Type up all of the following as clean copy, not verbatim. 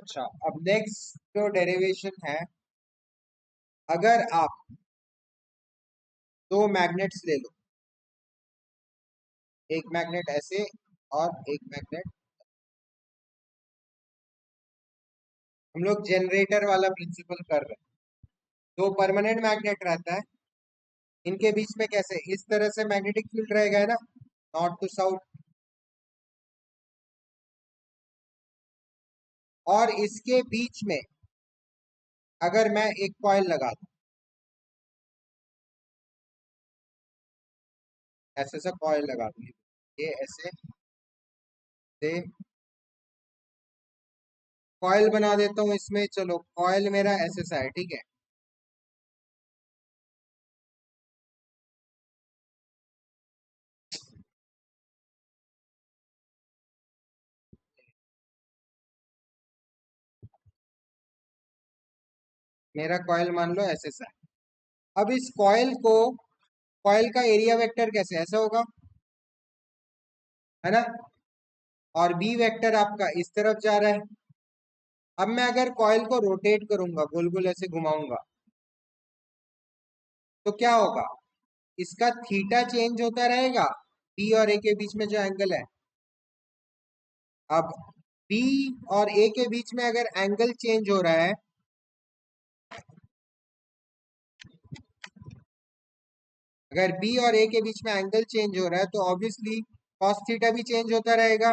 अच्छा, अब नेक्स्ट जो डेरिवेशन है, अगर आप दो मैग्नेट्स ले लो, एक मैग्नेट ऐसे और एक मैग्नेट, हम लोग जनरेटर वाला प्रिंसिपल कर रहे हैं। दो परमानेंट मैग्नेट रहता है, इनके बीच में कैसे इस तरह से मैग्नेटिक फील्ड रहेगा, है ना, नॉर्थ टू साउथ। और इसके बीच में अगर मैं एक कॉइल लगा दूं, ऐसे से कॉइल लगा दूं, ये ऐसे से कॉइल बना देता हूं इसमें। चलो, कॉइल मेरा ऐसे सा है, ठीक है। मेरा कॉइल मान लो ऐसे सा है। अब इस कॉइल को, कॉइल का एरिया वेक्टर कैसे ऐसा होगा, है ना, और बी वेक्टर आपका इस तरफ जा रहा है। अब मैं अगर कॉइल को रोटेट करूंगा, गोल गोल ऐसे घुमाऊंगा, तो क्या होगा, इसका थीटा चेंज होता रहेगा बी और ए के बीच में जो एंगल है। अब बी और ए के बीच में अगर एंगल चेंज हो रहा है, अगर बी और ए के बीच में एंगल चेंज हो रहा है, तो ऑब्वियसली कॉस थीटा भी चेंज होता रहेगा।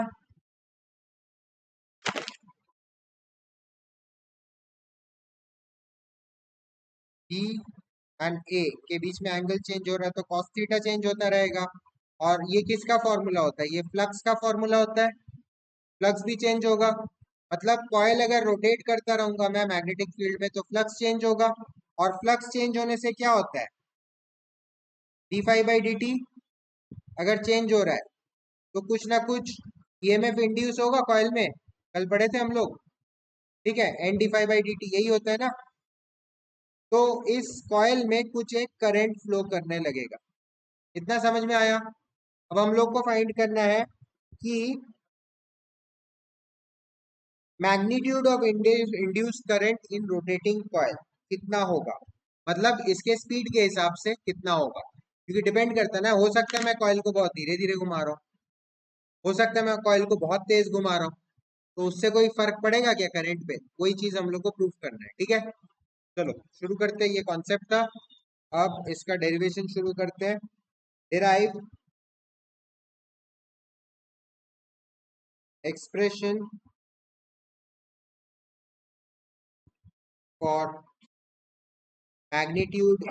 बी एंड ए के बीच में एंगल चेंज हो रहा है, तो कॉस थीटा चेंज होता रहेगा। और ये किसका फॉर्मूला होता है, ये फ्लक्स का फॉर्मूला होता है। फ्लक्स भी चेंज होगा, मतलब कॉइल अगर रोटेट करता रहूंगा मैं मैग्नेटिक फील्ड में, तो फ्लक्स चेंज होगा। और फ्लक्स चेंज होने से क्या होता है, D phi by D T अगर चेंज हो रहा है, तो कुछ ना कुछ ईएमएफ इंड्यूस होगा कॉइल में। कल पढ़े थे हम लोग, ठीक है, N D phi by D T यही होता है ना। तो इस कॉइल में कुछ एक करंट फ्लो करने लगेगा। इतना समझ में आया। अब हम लोग को फाइंड करना है कि magnitude of induce current in rotating coil कितना होगा, मतलब इसके स्पीड के हिसाब से कितना होगा, क्योंकि डिपेंड करता है ना। हो सकता है मैं कॉइल को बहुत धीरे धीरे घुमा रहा हूँ, हो सकता है मैं कॉइल को बहुत तेज घुमा रहा हूँ, तो उससे कोई फर्क पड़ेगा क्या करंट पे, वही चीज हम लोग को प्रूफ करना है, ठीक है। चलो शुरू करते हैं, ये कॉन्सेप्ट था। अब इसका डेरिवेशन शुरू करते हैं। Derive expression for magnitude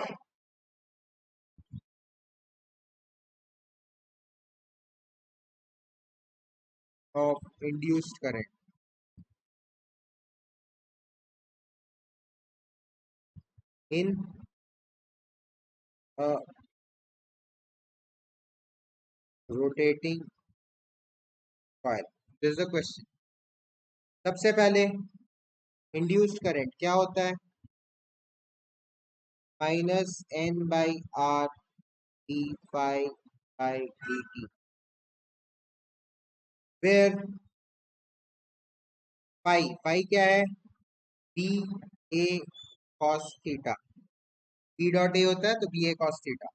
of induced current in rotating coil. This is the question. सबसे पहले इंड्यूस्ड करंट क्या होता है, minus N by R D phi by D T, where phi, phi क्या है, B A cos theta. B dot A होता है तो बी ए कॉस थीटा,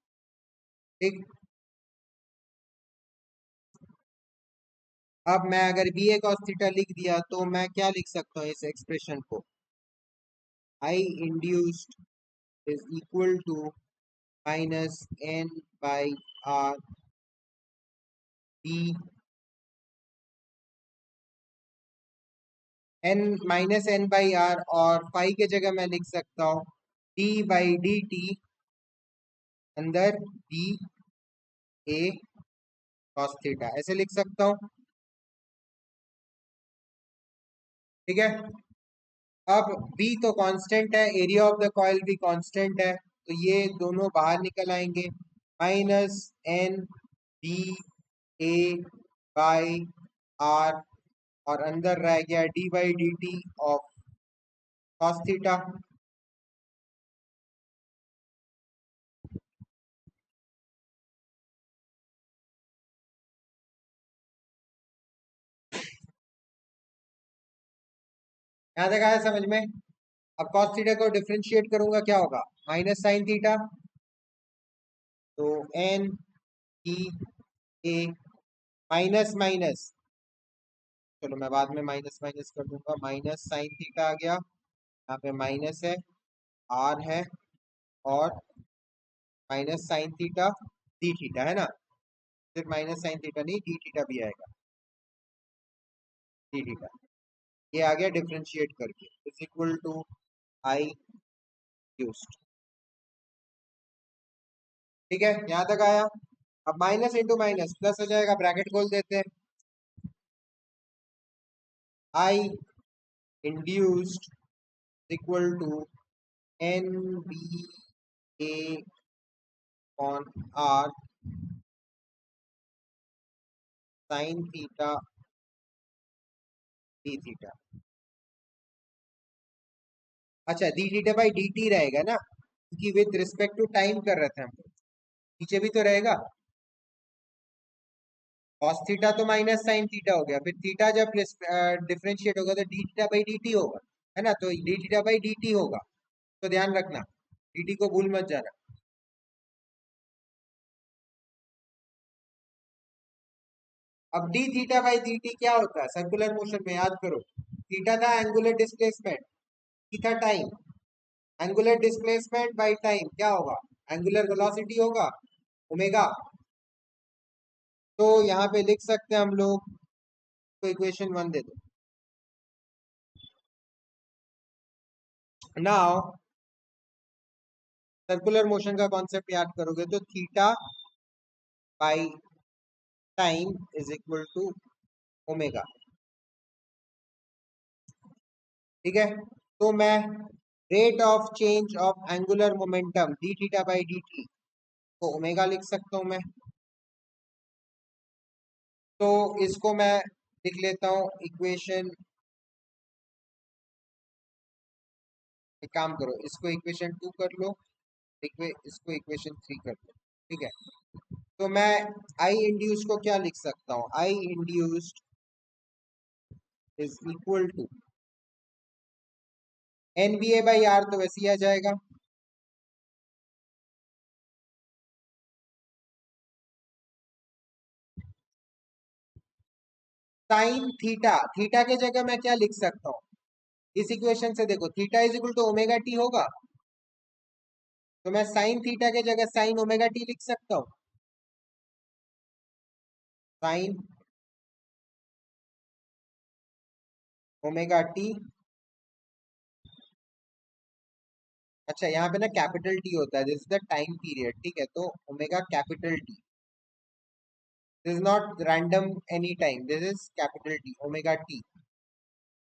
ठीक। अब मैं अगर बी ए कॉस थीटा लिख दिया, तो मैं क्या लिख सकता हूँ इस एक्सप्रेशन को, I induced is equal to minus N by R B, N minus N by R, और फाई के जगह मैं लिख सकता हूँ डी बाई डी टी अंदर बी ए कॉस थीटा, ऐसे लिख सकता हूँ, ठीक है। अब बी तो कांस्टेंट है, एरिया ऑफ द कॉइल भी कांस्टेंट है, तो ये दोनों बाहर निकल आएंगे। Minus N B A by R, और अंदर रह गया D by D T of cos theta. यहाँ तक आया समझ में? अब cos थीटा को डिफरेंशिएट करूंगा क्या होगा? माइनस साइन थीटा, तो एन ई ए माइनस माइनस, चलो मैं बाद में माइनस माइनस कर दूंगा, माइनस साइन थीटा आ गया, यहाँ पे माइनस है, आर है, और minus sine theta D theta है ना, सिर्फ माइनस साइन थीटा नहीं डी थीटा भी आएगा, डी थीटा ये आ गया डिफरेंशिएट करके, is equal to I used. ठीक है, यहाँ तक आया। अब माइनस इंटू माइनस प्लस हो जाएगा, ब्रैकेट खोल देते हैं, I induced equal to N B A on R sine theta D theta. अच्छा D theta by D T रहेगा ना, क्योंकि विद रिस्पेक्ट टू टाइम कर रहे थे हम लोग, नीचे भी तो रहेगा। cos थीटा तो माइनस साइन थीटा हो गया, फिर थीटा जब डिफरेंशिएट होगा तो D theta by D T होगा, है ना, तो D theta by D T होगा, तो ध्यान रखना डी टी को भूल मत जाना। अब D theta by D T क्या होता है सर्कुलर मोशन में, याद करो, थीटा था एंगुलर डिस्प्लेसमेंट, टी था time, angular displacement by time क्या होगा, एंगुलर वेलोसिटी होगा, ओमेगा। तो यहाँ पे लिख सकते हैं हम लोग, तो इक्वेशन वन दे दो। नाउ सर्कुलर मोशन का कॉन्सेप्ट याद करोगे तो theta by time is equal to omega. ठीक है, तो मैं rate of change of angular momentum d theta by D t को ओमेगा लिख सकता हूं मैं। तो इसको मैं लिख लेता हूँ इक्वेशन, एक काम करो इसको इक्वेशन टू कर लो, इसको इक्वेशन थ्री कर लो। ठीक है, तो मैं आई इंड्यूस को क्या लिख सकता हूँ, I induced is equal to N B A by R, तो वैसे ही आ जाएगा, साइन थीटा, थीटा के जगह मैं क्या लिख सकता हूँ, इस इक्वेशन से देखो theta is equal to omega t होगा, तो मैं साइन थीटा के जगह साइन ओमेगा टी लिख सकता हूँ, साइन ओमेगा टी। अच्छा यहाँ पे ना कैपिटल टी होता है, this is the time period, ठीक है, तो omega capital T, this is not random any time, this is capital T omega T.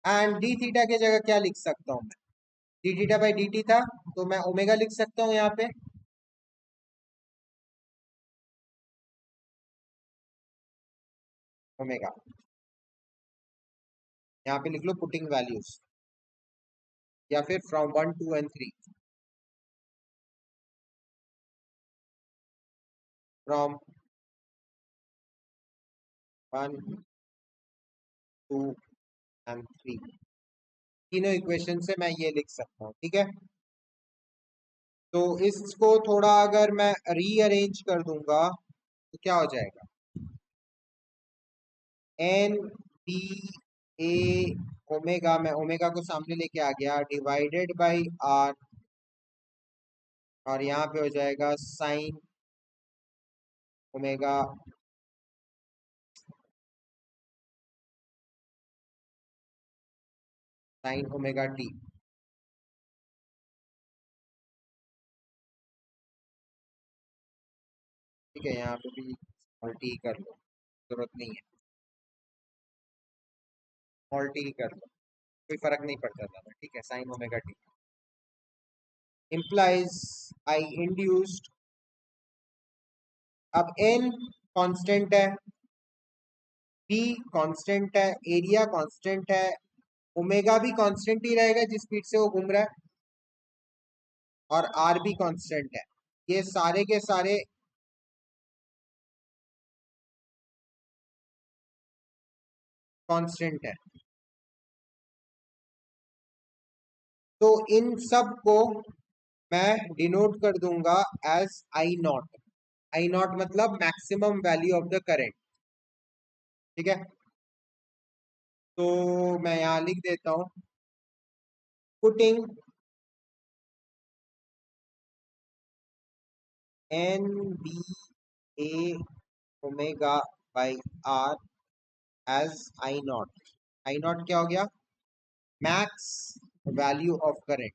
And D theta के जगह क्या लिख सकता हूँ मैं, D theta by D T था, तो मैं ओमेगा लिख सकता हूँ यहाँ पे, ओमेगा, यहाँ पे लिख लो पुटिंग वैल्यूज, या फिर from one two and three, from one two and three, तीनों इक्वेशन से मैं ये लिख सकता हूँ। ठीक है, तो इसको थोड़ा अगर मैं रीअरेंज कर दूंगा तो क्या हो जाएगा, एन बी ए ओमेगा, मैं ओमेगा को सामने लेके आ गया, डिवाइडेड बाई आर, और यहाँ पे हो जाएगा sine omega, sine omega T. ठीक है, यहाँ पे भी स्मॉल टी कर लो, जरूरत नहीं है, स्मॉल टी कर लो, कोई फर्क नहीं पड़ता ज्यादा। ठीक है, sine omega T implies I induced, अब n कांस्टेंट है, p कांस्टेंट है, एरिया कांस्टेंट है, ओमेगा भी कांस्टेंट ही रहेगा जिस स्पीड से वो घूम रहा है, और r भी कांस्टेंट है, ये सारे के सारे कांस्टेंट है। तो इन सब को मैं डिनोट कर दूंगा as I naught. I naught मतलब maximum value of the current. ठीक है, तो मैं यहाँ लिख देता हूँ, putting N B A omega by R as I naught. I naught क्या हो गया? Max value of current.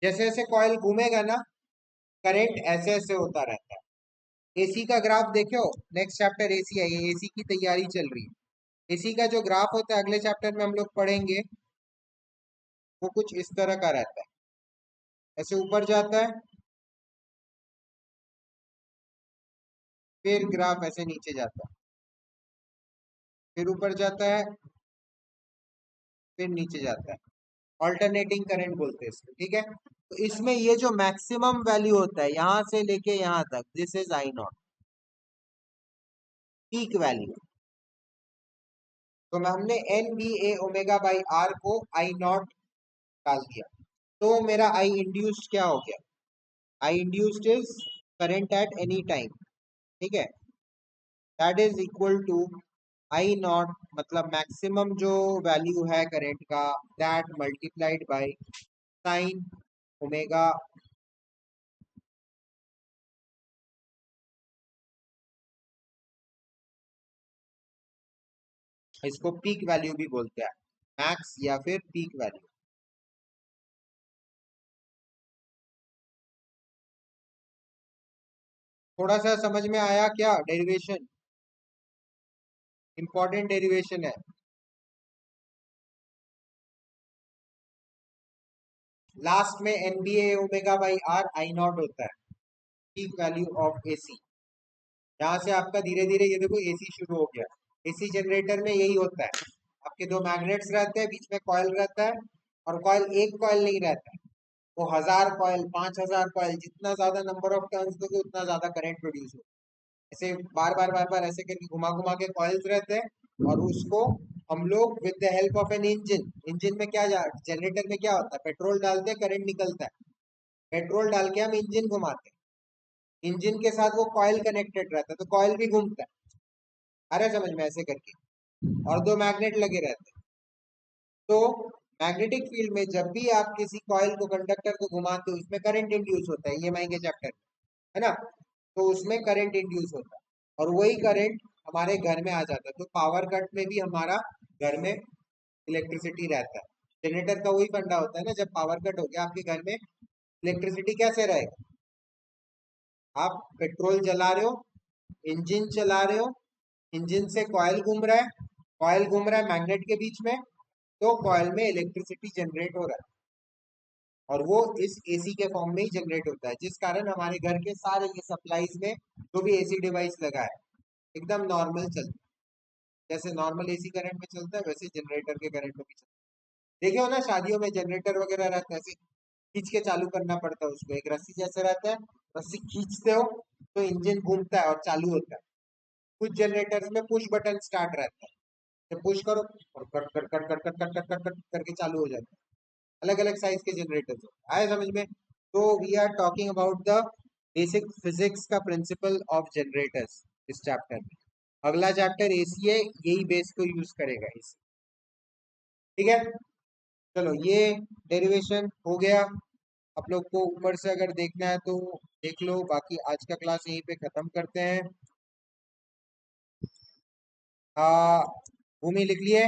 जैसे जैसे कॉइल घूमेगा ना, करंट ऐसे ऐसे होता रहता है। एसी का ग्राफ देखो, नेक्स्ट चैप्टर एसी है, ये एसी की तैयारी चल रही है। एसी का जो ग्राफ होता है अगले चैप्टर में हम लोग पढ़ेंगे, वो कुछ इस तरह का रहता है। ऐसे ऊपर जाता है, फिर ग्राफ ऐसे नीचे जाता है, फिर ऊपर जाता है, फिर नीचे जाता है। ऑल्टरनेटिंग करंट बोलते हैं इसको। ठीक है, तो इसमें ये जो मैक्सिमम वैल्यू होता है यहां से लेके यहां तक, this is I naught, peak value. तो हमने N B A omega by R को आई नॉट डाल दिया, तो मेरा आई इंड्यूस्ड क्या हो गया? I induced is current at any time. ठीक है, that is equal to I naught मतलब मैक्सिमम जो वैल्यू है करंट का, that multiplied by sine omega. इसको पीक वैल्यू भी बोलते हैं, मैक्स या फिर पीक वैल्यू। थोड़ा सा समझ में आया क्या? डेरिवेशन इंपॉर्टेंट डेरिवेशन है। लास्ट में N B A omega by R I naught होता है, पीक वैल्यू ऑफ एसी। यहाँ से आपका धीरे धीरे ये देखो एसी शुरू हो गया। एसी जनरेटर में यही होता है, आपके दो मैग्नेट्स रहते हैं, बीच में कॉइल रहता है, और कॉइल एक कॉइल नहीं रहता है, वो 1000 कॉइल, 5000 कॉइल, जितना ज्यादा नंबर ऑफ टर्न्स दोगे उतना ज्यादा करंट प्रोड्यूस होगा। ऐसे बार बार ऐसे करके घुमा घुमा के कॉइल्स रहते हैं, और उसको हम लोग with the help of an engine, engine में क्या जनरेटर में क्या होता है, पेट्रोल डालते हैं, करंट निकलता है, पेट्रोल डाल के हम इंजन घुमाते हैं, इंजन के साथ वो कॉइल कनेक्टेड रहता है, तो कॉइल भी घूमता है। आ रहा है समझ में? ऐसे करके, और दो मैग्नेट लगे रहते हैं। तो मैग्नेटिक फील्ड में जब भी आप किसी कॉइल को, कंडक्टर को घुमाते हो, उसमें करंट इंड्यूस होता है, ये माइंगे चैप्टर है ना, तो उसमें करंट इंड्यूस होता है, और वही करंट हमारे घर में आ जाता है। तो पावर कट में भी हमारा घर में इलेक्ट्रिसिटी रहता है। जनरेटर का वही फंडा होता है ना, जब पावर कट हो गया आपके घर में, इलेक्ट्रिसिटी कैसे रहेगा? आप पेट्रोल जला रहे हो, इंजन चला रहे हो, इंजन से कॉइल घूम रहा है, कॉइल घूम रहा है मैग्नेट के बीच में, तो कॉइल में इलेक्ट्रिसिटी जनरेट हो रहा है, और वो इस एसी के फॉर्म में ही जनरेट होता है, जिस कारण हमारे घर के सारे ये सप्लाईज में जो भी एसी डिवाइस लगा है एकदम नॉर्मल चलता है। जैसे नॉर्मल एसी करंट में चलता है, वैसे जनरेटर के करंट में भी चलता है। देखे हो ना, शादियों में जनरेटर वगैरह रहता है, ऐसे खींच के चालू करना पड़ता है उसको, एक रस्सी जैसे रहता है, रस्सी खींचते हो तो इंजन घूमता है और चालू होता है। कुछ जनरेटर्स में पुश बटन स्टार्ट रहता है, तो पुश करो और cut cut cut cut cut cut cut cut cut करके चालू हो जाता है। अलग अलग साइज के जनरेटर्स आए समझ में? तो we are talking about the basic physics का प्रिंसिपल ऑफ जनरेटर्स इस चैप्टर में। अगला चैप्टर एसी है, यही बेस को यूज करेगा इस। ठीक है, चलो ये डेरिवेशन हो गया। आप लोग को ऊपर से अगर देखना है तो देख लो, बाकी आज का क्लास यहीं पे खत्म करते हैं। भूमि लिख लिए?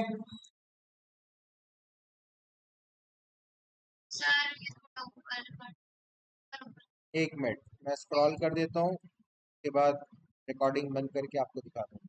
एक मिनट मैं स्क्रॉल कर देता हूँ, उसके बाद रिकॉर्डिंग बंद करके आपको दिखाता हूँ।